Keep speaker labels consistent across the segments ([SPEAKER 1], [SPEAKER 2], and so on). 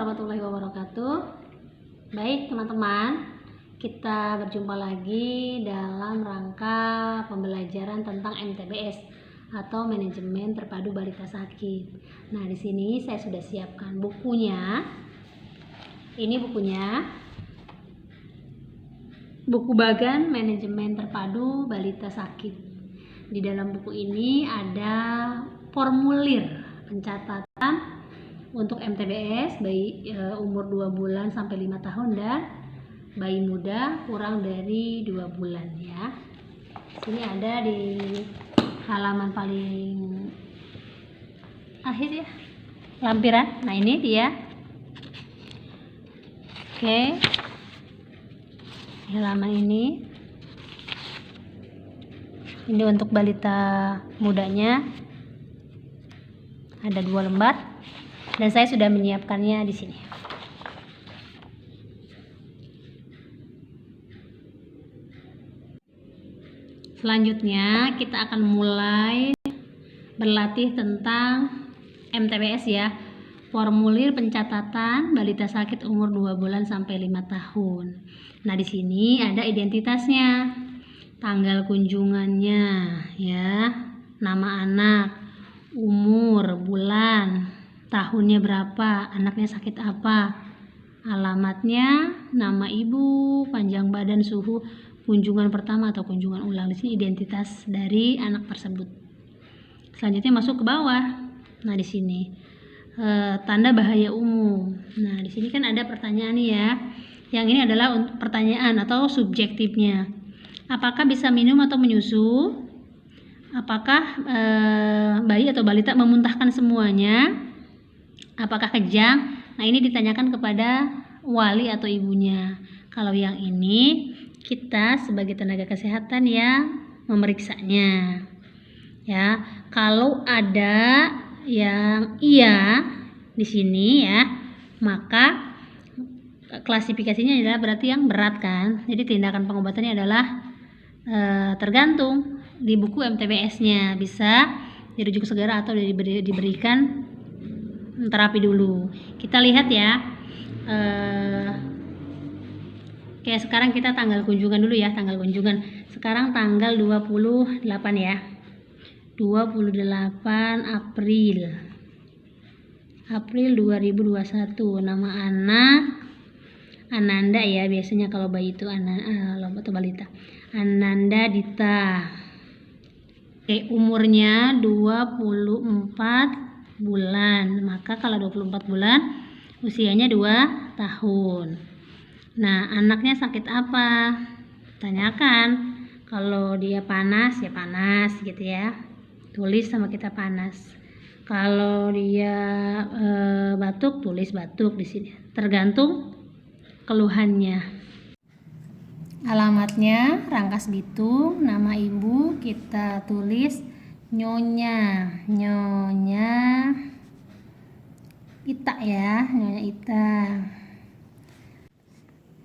[SPEAKER 1] warahmatullahi wabarakatuh. Baik teman-teman, kita berjumpa lagi dalam rangka pembelajaran tentang MTBS atau Manajemen Terpadu Balita Sakit. Nah, di sini saya sudah siapkan bukunya. Ini bukunya, buku Bagan Manajemen Terpadu Balita Sakit. Di dalam buku ini ada formulir pencatatan untuk MTBS bayi umur 2 bulan sampai 5 tahun dan bayi muda kurang dari 2 bulan ya. Sini ada di halaman paling akhir ya, lampiran. Nah, ini dia. Oke. Di halaman ini untuk balita mudanya ada 2 lembar dan saya sudah menyiapkannya di sini. Selanjutnya kita akan mulai berlatih tentang MTBS ya. Formulir pencatatan balita sakit umur 2 bulan sampai 5 tahun. Nah, di sini ada identitasnya. Tanggal kunjungannya ya, nama anak, umur, bulan, tahunnya berapa, anaknya sakit apa, alamatnya, nama ibu, panjang badan, suhu, kunjungan pertama atau kunjungan ulang. Di sini identitas dari anak tersebut. Selanjutnya masuk ke bawah. Nah, di sini tanda bahaya umum. Nah, di sini kan ada pertanyaan nih ya. Yang ini adalah pertanyaan atau subjektifnya. Apakah bisa minum atau menyusu? Apakah bayi atau balita memuntahkan semuanya? Apakah kejang? Nah, ini ditanyakan kepada wali atau ibunya. Kalau yang ini kita sebagai tenaga kesehatan yang memeriksanya. Ya, kalau ada yang iya di sini ya, maka klasifikasinya adalah berarti yang berat kan. Jadi tindakan pengobatannya adalah tergantung di buku MTBS-nya, bisa dirujuk segera atau diberikan terapi dulu. Kita lihat ya. Oke, sekarang kita tanggal kunjungan dulu ya, tanggal kunjungan. Sekarang tanggal 28 ya. 28 April 2021. Nama anak Ananda ya, biasanya kalau bayi itu atau balita. Ananda Dita. Oke, umurnya 24 bulan. Maka kalau 24 bulan usianya 2 tahun. Nah, anaknya sakit apa? Tanyakan. Kalau dia panas ya panas gitu ya. Tulis sama kita panas. Kalau dia batuk, tulis batuk di sini. Tergantung keluhannya. Alamatnya Rangkas Bitung, nama ibu kita tulis Nyonya Ita ya, Nyonya Ita.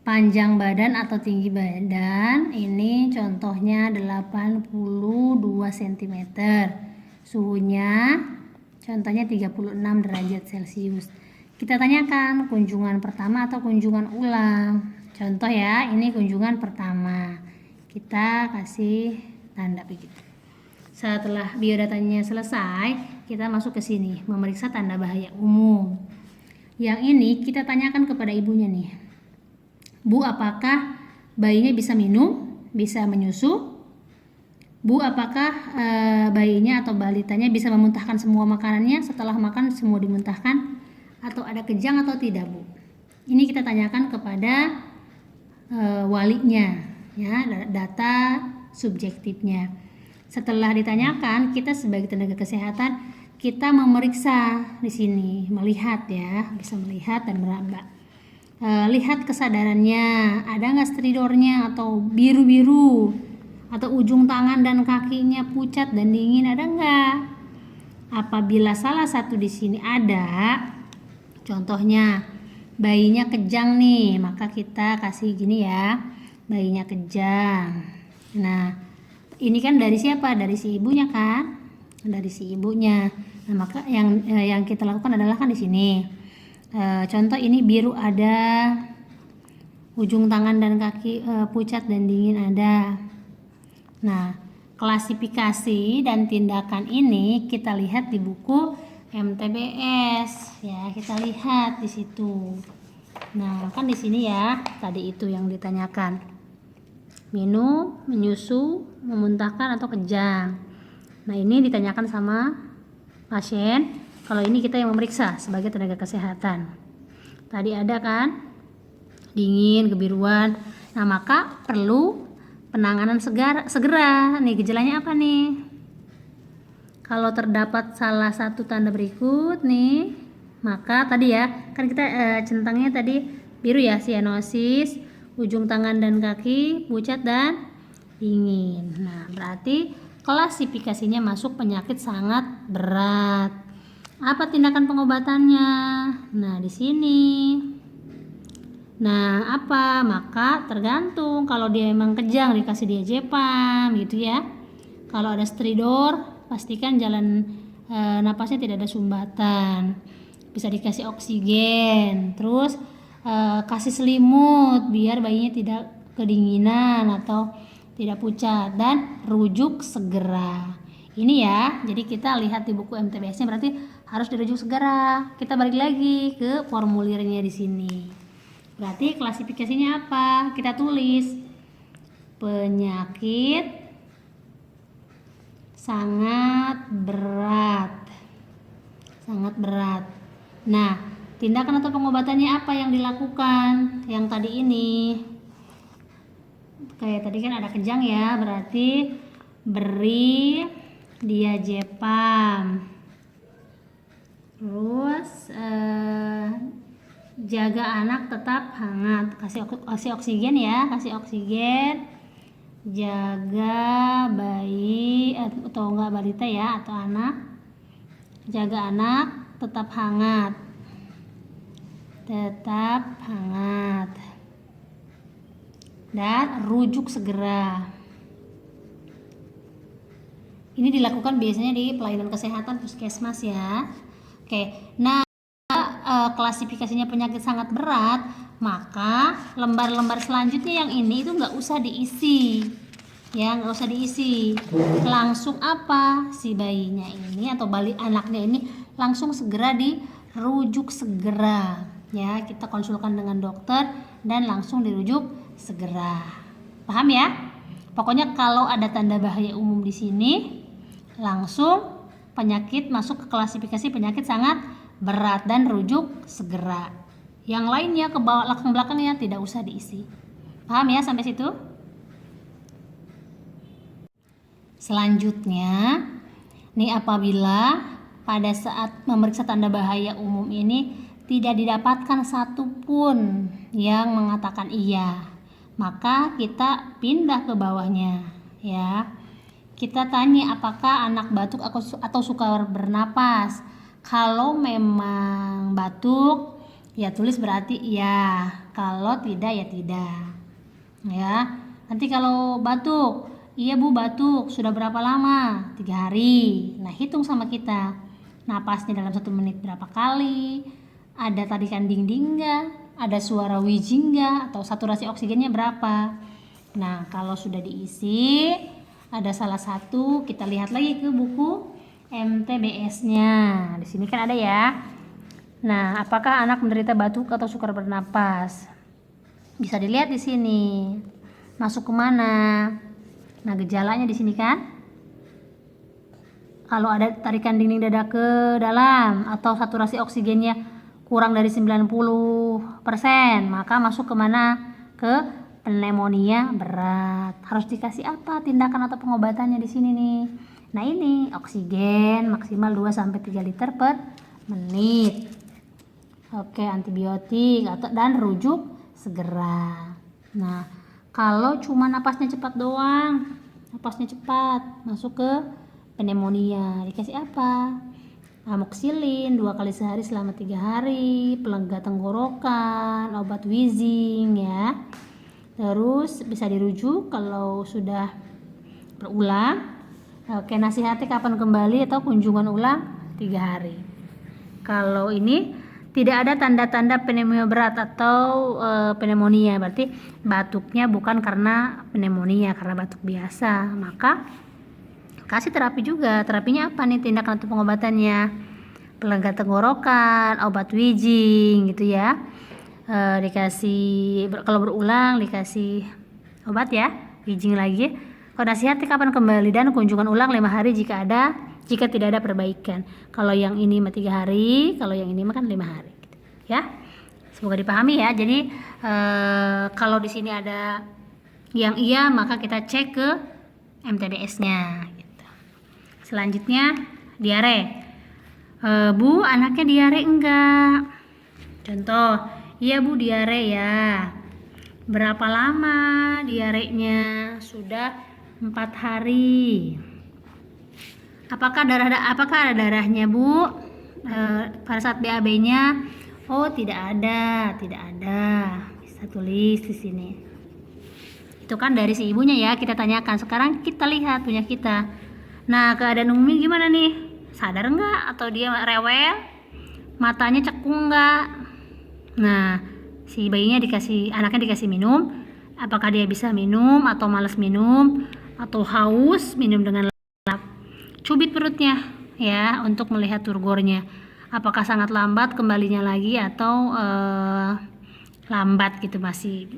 [SPEAKER 1] Panjang badan atau tinggi badan, ini contohnya 82 cm. Suhunya contohnya 36 derajat Celcius. Kita tanyakan kunjungan pertama atau kunjungan ulang. Contoh ya, ini kunjungan pertama. Kita kasih tanda begitu. Setelah biodatanya selesai, kita masuk ke sini, memeriksa tanda bahaya umum. Yang ini kita tanyakan kepada ibunya nih. Bu, apakah bayinya bisa minum, bisa menyusu? Bu, apakah bayinya atau balitanya bisa memuntahkan semua makanannya, setelah makan semua dimuntahkan? Atau ada kejang atau tidak, Bu? Ini kita tanyakan kepada walinya ya, data subjektifnya. Setelah ditanyakan, kita sebagai tenaga kesehatan kita memeriksa di sini, melihat ya, bisa melihat dan meraba. Lihat kesadarannya, ada nggak stridornya atau biru-biru, atau ujung tangan dan kakinya pucat dan dingin, ada nggak? Apabila salah satu di sini ada, contohnya bayinya kejang nih, maka kita kasih gini ya, bayinya kejang. Nah, ini kan dari siapa? Dari si ibunya kan? Dari si ibunya. Nah, maka yang kita lakukan adalah kan di sini Contoh ini biru ada, ujung tangan dan kaki pucat dan dingin ada. Nah, klasifikasi dan tindakan ini kita lihat di buku MTBS ya, kita lihat di situ. Nah, kan di sini ya, tadi itu yang ditanyakan. Minum, menyusu, memuntahkan atau kejang. Nah, ini ditanyakan sama pasien. Kalau ini kita yang memeriksa sebagai tenaga kesehatan. Tadi ada kan dingin, kebiruan. Nah, maka perlu penanganan segera. Nih gejalanya apa nih? Kalau terdapat salah satu tanda berikut nih, maka tadi ya, kan kita centangnya tadi biru ya, sianosis, ujung tangan dan kaki pucat dan dingin. Nah, berarti klasifikasinya masuk penyakit sangat berat. Apa tindakan pengobatannya? Nah, di sini. Nah, apa? Maka tergantung. Kalau dia emang kejang dikasih diazepam gitu ya. Kalau ada stridor, pastikan jalan napasnya tidak ada sumbatan. Bisa dikasih oksigen. Terus kasih selimut biar bayinya tidak kedinginan atau tidak pucat, dan rujuk segera. Ini ya, jadi kita lihat di buku MTBS-nya berarti harus dirujuk segera. Kita balik lagi ke formulirnya di sini. Berarti klasifikasinya apa? Kita tulis penyakit sangat berat. Sangat berat. Nah, tindakan atau pengobatannya apa yang dilakukan? Yang tadi ini. Kayak tadi kan ada kejang ya, berarti beri diazepam. Terus jaga anak tetap hangat, kasih oksigen ya, kasih oksigen. Jaga bayi atau enggak balita ya, atau anak. Jaga anak tetap hangat. Tetap hangat. Dan rujuk segera. Ini dilakukan biasanya di pelayanan kesehatan puskesmas ya. Oke, nah klasifikasinya penyakit sangat berat, maka lembar-lembar selanjutnya yang ini itu nggak usah diisi. Ya, nggak usah diisi. Langsung apa? Si bayinya ini atau anaknya ini langsung segera dirujuk segera. Ya, kita konsulkan dengan dokter dan langsung dirujuk segera. Paham ya? Pokoknya kalau ada tanda bahaya umum di sini, langsung penyakit masuk ke klasifikasi penyakit sangat berat dan rujuk segera. Yang lainnya ke belakang-belakangnya tidak usah diisi. Paham ya sampai situ? Selanjutnya, nih apabila pada saat memeriksa tanda bahaya umum ini tidak didapatkan satupun yang mengatakan iya, maka kita pindah ke bawahnya ya. Kita tanya apakah anak batuk atau sukar bernapas. Kalau memang batuk ya tulis berarti iya, kalau tidak ya tidak ya. Nanti kalau batuk, iya bu batuk, sudah berapa lama? 3 hari. Nah hitung sama kita, napasnya dalam 1 menit berapa kali, ada tarikan ding-ding nggak, ada suara wheezing nggak, atau saturasi oksigennya berapa. Nah kalau sudah diisi, ada salah satu, kita lihat lagi ke buku MTBS-nya. Di sini kan ada ya. Nah, apakah anak menderita batuk atau sukar bernapas? Bisa dilihat di sini. Masuk ke mana? Nah, gejalanya di sini kan. Kalau ada tarikan dinding dada ke dalam atau saturasi oksigennya kurang dari 90%, maka masuk ke mana? Ke pneumonia berat. Harus dikasih apa tindakan atau pengobatannya di sini nih? Nah, ini oksigen maksimal 2-3 liter per menit. Oke, antibiotik dan rujuk segera. Nah, kalau cuma napasnya cepat doang, napasnya cepat, masuk ke pneumonia, dikasih apa? Amoxicillin 2 kali sehari selama 3 hari, pelega tenggorokan, obat wheezing ya. Terus bisa dirujuk kalau sudah berulang. Oke, nasihatnya kapan kembali atau kunjungan ulang 3 hari. Kalau ini tidak ada tanda-tanda pneumonia berat atau pneumonia, berarti batuknya bukan karena pneumonia, karena batuk biasa. Maka kasih terapi juga. Terapinya apa nih tindakan atau pengobatannya? Pelega tenggorokan, obat wheezing gitu ya. Dikasih kalau berulang dikasih obat ya, wheezing lagi. Kalau nasihati kapan kembali dan kunjungan ulang 5 hari jika tidak ada perbaikan. Kalau yang ini 3 hari, kalau yang ini kan 5 hari gitu. Ya. Semoga dipahami ya. Jadi kalau di sini ada yang iya, maka kita cek ke MTBS-nya gitu. Selanjutnya diare. Bu, anaknya diare enggak? Contoh, iya Bu, diare ya. Berapa lama diarenya? Sudah 4 hari. Apakah ada darahnya Bu? Pada saat BAB-nya? Oh, tidak ada. Bisa tulis di sini. Itu kan dari si ibunya ya, kita tanyakan. Sekarang kita lihat punya kita. Nah, keadaan Umi gimana nih? Sadar enggak? Atau dia rewel? Matanya cekung enggak? Nah, si bayinya anaknya dikasih minum. Apakah dia bisa minum atau malas minum atau haus minum dengan lap? Cubit perutnya ya untuk melihat turgornya. Apakah sangat lambat kembalinya lagi atau lambat gitu, masih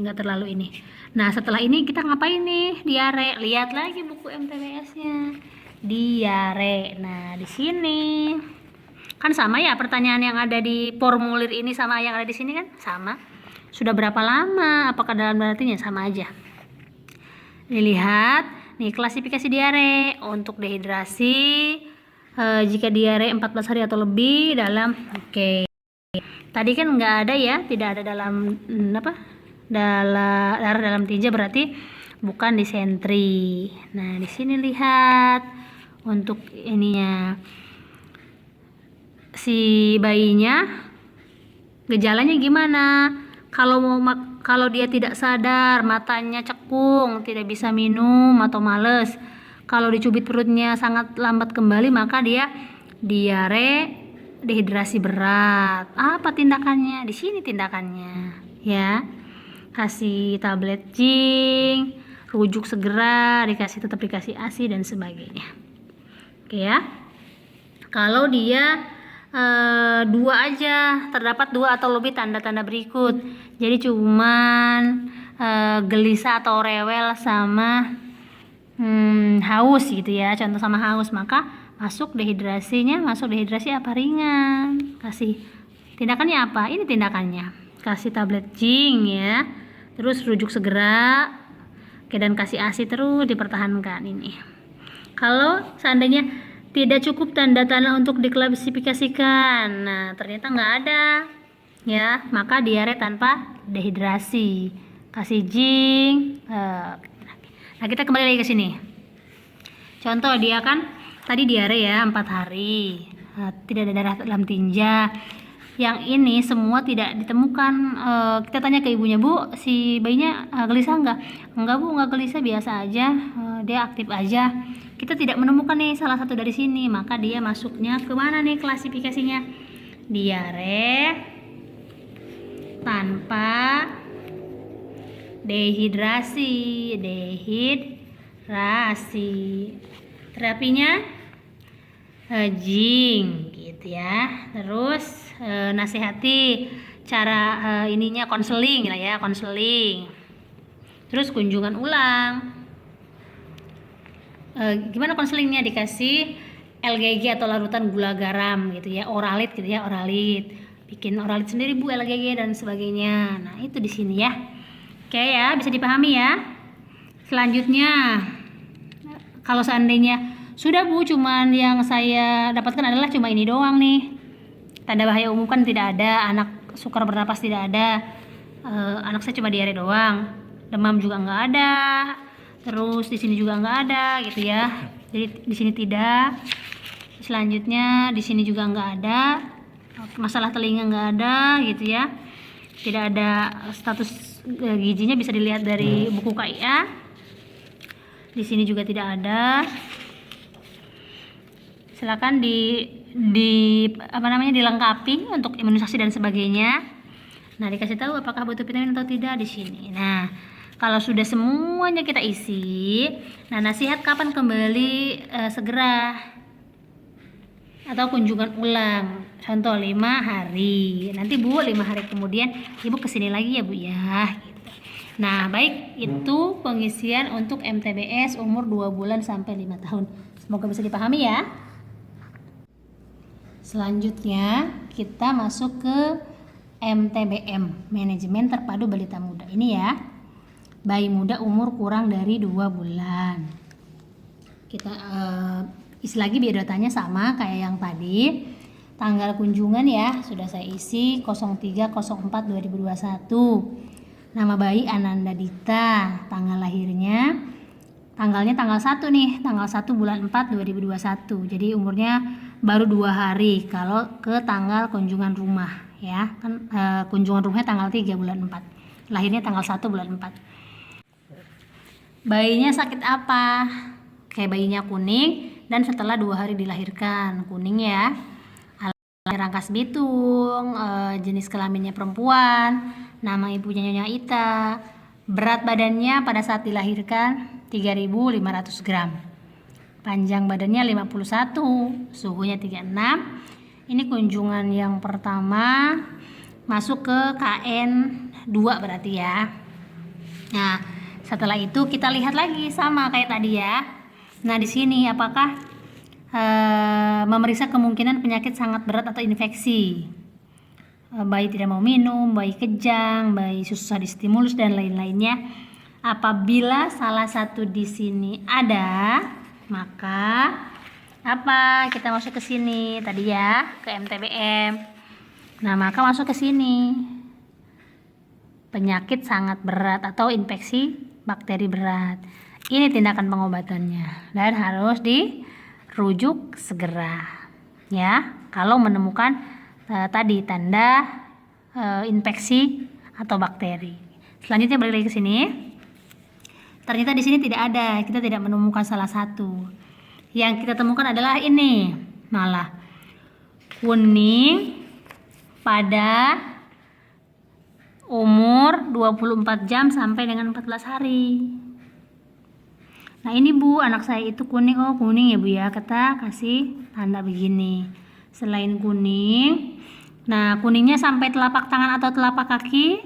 [SPEAKER 1] nggak terlalu ini. Nah, setelah ini kita ngapain nih? Diare. Lihat lagi buku MTBS-nya. Diare. Nah, di sini kan sama ya pertanyaan yang ada di formulir ini sama yang ada di sini kan sama. Sudah berapa lama? Apakah dalam artinya sama aja? Dilihat nih klasifikasi diare. Untuk dehidrasi jika diare 14 hari atau lebih dalam tadi kan nggak ada ya, tidak ada dalam darah dalam tinja, berarti bukan disentri. Nah, di sini lihat untuk ininya si bayinya gejalanya gimana? Kalau dia tidak sadar, matanya cekung, tidak bisa minum atau males, kalau dicubit perutnya sangat lambat kembali, maka dia diare, dehidrasi berat. Apa tindakannya? Di sini tindakannya, ya. Kasih tablet zinc, rujuk segera, tetap dikasih ASI dan sebagainya. Oke ya. Kalau dia terdapat 2 atau lebih tanda-tanda berikut. Jadi cuman gelisah atau rewel sama haus gitu ya. Contoh sama haus, maka masuk dehidrasi apa ringan. Kasih tindakannya apa? Ini tindakannya. Kasih tablet zinc ya. Terus rujuk segera. Dan kasih ASI terus dipertahankan ini. Kalau seandainya tidak cukup tanda-tanda untuk diklasifikasikan, nah ternyata nggak ada ya, maka diare tanpa dehidrasi. Kasih zinc. Nah, kita kembali lagi ke sini. Contoh dia kan tadi diare ya 4 hari, tidak ada darah dalam tinja. Yang ini semua tidak ditemukan. Kita tanya ke ibunya, Bu, si bayinya gelisah nggak? Enggak Bu, nggak gelisah, biasa aja, dia aktif aja. Kita tidak menemukan nih salah satu dari sini, maka dia masuknya ke mana nih klasifikasinya? Diare tanpa dehidrasi. Terapinya zinc gitu ya. Terus nasihati cara ininya konseling lah ya, konseling. Terus kunjungan ulang. Gimana konselingnya? Dikasih LGG atau larutan gula garam gitu ya, oralit gitu ya, oralit. Bikin oralit sendiri Bu, LGG dan sebagainya. Nah, itu di sini ya. Oke ya, bisa dipahami ya. Selanjutnya, kalau seandainya sudah Bu, cuman yang saya dapatkan adalah cuma ini doang nih. Tanda bahaya umum kan tidak ada, anak sukar bernapas tidak ada, anak saya cuma diare doang, demam juga nggak ada. Terus di sini juga nggak ada gitu ya. Jadi di sini tidak. Selanjutnya di sini juga nggak ada. Masalah telinga nggak ada gitu ya. Tidak ada status gizinya, bisa dilihat dari buku KIA. Di sini juga tidak ada. Silakan dilengkapi untuk imunisasi dan sebagainya. Nah, dikasih tahu apakah butuh vitamin atau tidak di sini. Nah, kalau sudah semuanya kita isi, nah nasihat kapan kembali segera atau kunjungan ulang. Contoh 5 hari. Nanti Bu 5 hari kemudian Ibu kesini lagi ya Bu ya. Gitu. Nah, baik, itu pengisian untuk MTBS umur 2 bulan sampai 5 tahun. Semoga bisa dipahami ya. Selanjutnya kita masuk ke MTBM, Manajemen Terpadu Balita Muda. Ini ya, bayi muda umur kurang dari 2 bulan. Kita isi lagi biodatanya sama kayak yang tadi. Tanggal kunjungan ya, sudah saya isi 03/04/2021. Nama bayi Ananda Dita. Tanggal lahirnya, tanggalnya tanggal 1 nih, tanggal 1 bulan 4 2021. Jadi umurnya baru 2 hari kalau ke tanggal kunjungan rumah ya. Kan kunjungan rumahnya tanggal 3 bulan 4. Lahirnya tanggal 1 bulan 4. Bayinya sakit apa? Kayak bayinya kuning dan setelah 2 hari dilahirkan. Kuning ya. Rangkas bitung, jenis kelaminnya perempuan, nama ibunya Nyonya Ita. Berat badannya pada saat dilahirkan 3.500 gram. Panjang badannya 51, suhunya 36. Ini kunjungan yang pertama, masuk ke KN 2 berarti ya. Nah, setelah itu kita lihat lagi sama kayak tadi ya. Nah, di sini apakah memeriksa kemungkinan penyakit sangat berat atau infeksi. Bayi tidak mau minum, bayi kejang, bayi susah distimulus dan lain-lainnya. Apabila salah satu di sini ada, maka apa? Kita masuk ke sini tadi ya, ke MTBM. Nah, maka masuk ke sini. Penyakit sangat berat atau infeksi bakteri berat. Ini tindakan pengobatannya dan harus dirujuk segera. Ya, kalau menemukan tadi tanda infeksi atau bakteri. Selanjutnya balik lagi ke sini. Ternyata di sini tidak ada, kita tidak menemukan salah satu. Yang kita temukan adalah ini, malah kuning pada umur 24 jam sampai dengan 14 hari. Nah, ini Bu, anak saya itu kuning. Oh, kuning ya Bu ya, kita kasih tanda begini. Selain kuning, nah kuningnya sampai telapak tangan atau telapak kaki.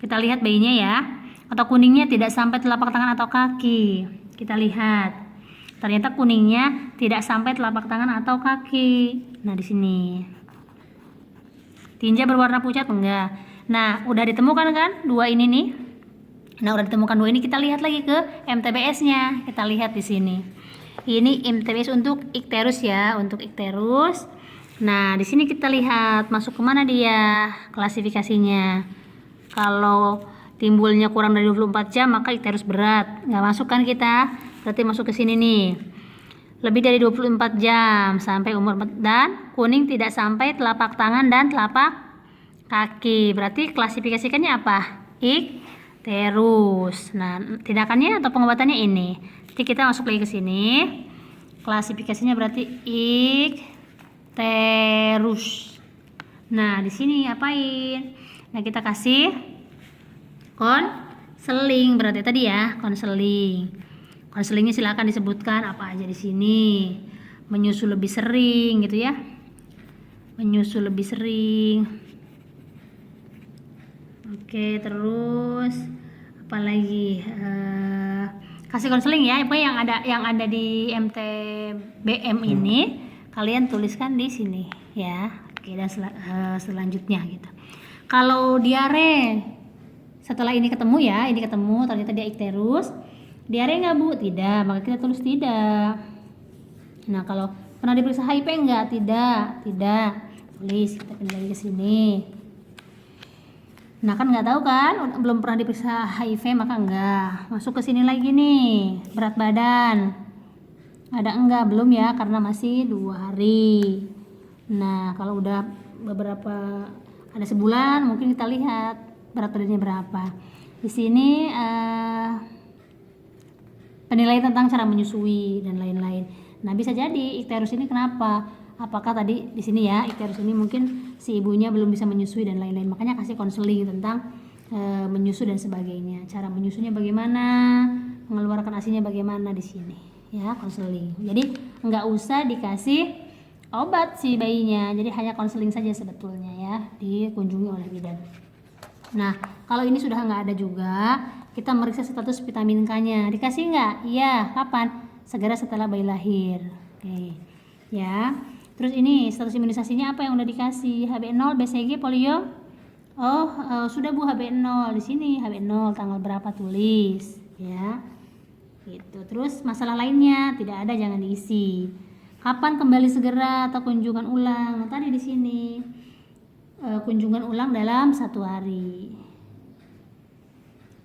[SPEAKER 1] Kita lihat bayinya ya. Atau kuningnya tidak sampai telapak tangan atau kaki. Kita lihat. Ternyata kuningnya tidak sampai telapak tangan atau kaki. Nah, di sini. Tinja berwarna pucat enggak? Nah, udah ditemukan kan dua ini nih. Nah, udah ditemukan dua ini, kita lihat lagi ke MTBS-nya. Kita lihat di sini. Ini MTBS untuk ikterus ya, untuk ikterus. Nah, di sini kita lihat masuk kemana dia klasifikasinya. Kalau timbulnya kurang dari 24 jam maka ikterus berat. Nggak masuk kan kita? Berarti masuk ke sini nih. Lebih dari 24 jam sampai umur 4 dan kuning tidak sampai telapak tangan dan telapak kaki. Berarti klasifikasikannya apa? Ikterus. Nah, tindakannya atau pengobatannya ini. Jadi kita masuk lagi ke sini. Klasifikasinya berarti ikterus. Nah, di sini apain? Nah, kita kasih konseling berarti tadi ya, konseling. Konselingnya silakan disebutkan apa aja di sini. Menyusu lebih sering gitu ya. Menyusu lebih sering. Oke, terus apa lagi? Kasih konseling ya. Apa yang ada di MTBM ini kalian tuliskan di sini ya. Oke, dan selanjutnya gitu. Kalau diare setelah ini ketemu ya, ini ketemu ternyata dia ikterus. Diare nggak Bu? Tidak, maka kita tulis tidak. Nah, kalau pernah diperiksa HIV enggak? Tidak. Tulis, kita pindah lagi ke sini. Nah, kan nggak tahu kan, belum pernah diperiksa HIV maka enggak. Masuk ke sini lagi nih, berat badan. Ada enggak? Belum ya, karena masih 2 hari. Nah, kalau udah beberapa, ada sebulan, mungkin kita lihat berat badannya berapa. Di sini penilaian tentang cara menyusui dan lain-lain. Nah, bisa jadi ikterus ini kenapa? apakah tadi di sini ya ikterus ini mungkin si ibunya belum bisa menyusui dan lain-lain, makanya kasih konseling tentang menyusu dan sebagainya, cara menyusunya bagaimana, mengeluarkan asinya bagaimana di sini ya, konseling. Jadi nggak usah dikasih obat si bayinya, jadi hanya konseling saja sebetulnya ya, dikunjungi oleh bidan. Nah kalau ini sudah nggak ada juga, kita meriksa status vitamin K-nya. Dikasih nggak? Iya. Kapan? Segera setelah bayi lahir. Oke ya. Terus ini status imunisasinya apa yang udah dikasih? HB0, BCG, polio. Sudah Bu, HB0 di sini, HB0 tanggal berapa tulis ya. Gitu. Terus masalah lainnya tidak ada, jangan diisi. Kapan kembali segera atau kunjungan ulang? Nah, tadi di sini kunjungan ulang dalam 1 hari.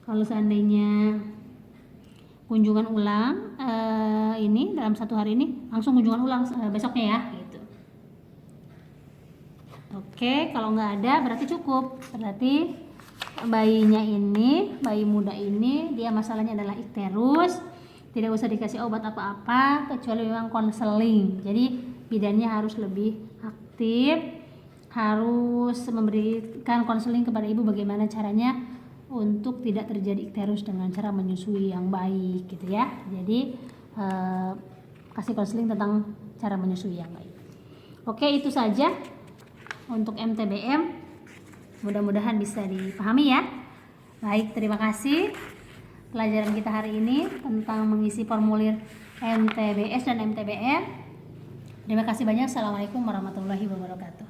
[SPEAKER 1] Kalau seandainya kunjungan ulang ini dalam 1 hari ini, langsung kunjungan ulang besoknya ya gitu. Oke, kalau nggak ada berarti cukup, berarti bayinya ini, bayi muda ini dia masalahnya adalah ikterus, tidak usah dikasih obat apa-apa kecuali memang konseling. Jadi bidannya harus lebih aktif, harus memberikan konseling kepada ibu bagaimana caranya untuk tidak terjadi ikterus dengan cara menyusui yang baik gitu ya. Jadi kasih konseling tentang cara menyusui yang baik. Oke, itu saja untuk MTBM, mudah-mudahan bisa dipahami ya. Baik, terima kasih. Pelajaran kita hari ini tentang mengisi formulir MTBS dan MTBM. Terima kasih banyak. Assalamualaikum warahmatullahi wabarakatuh.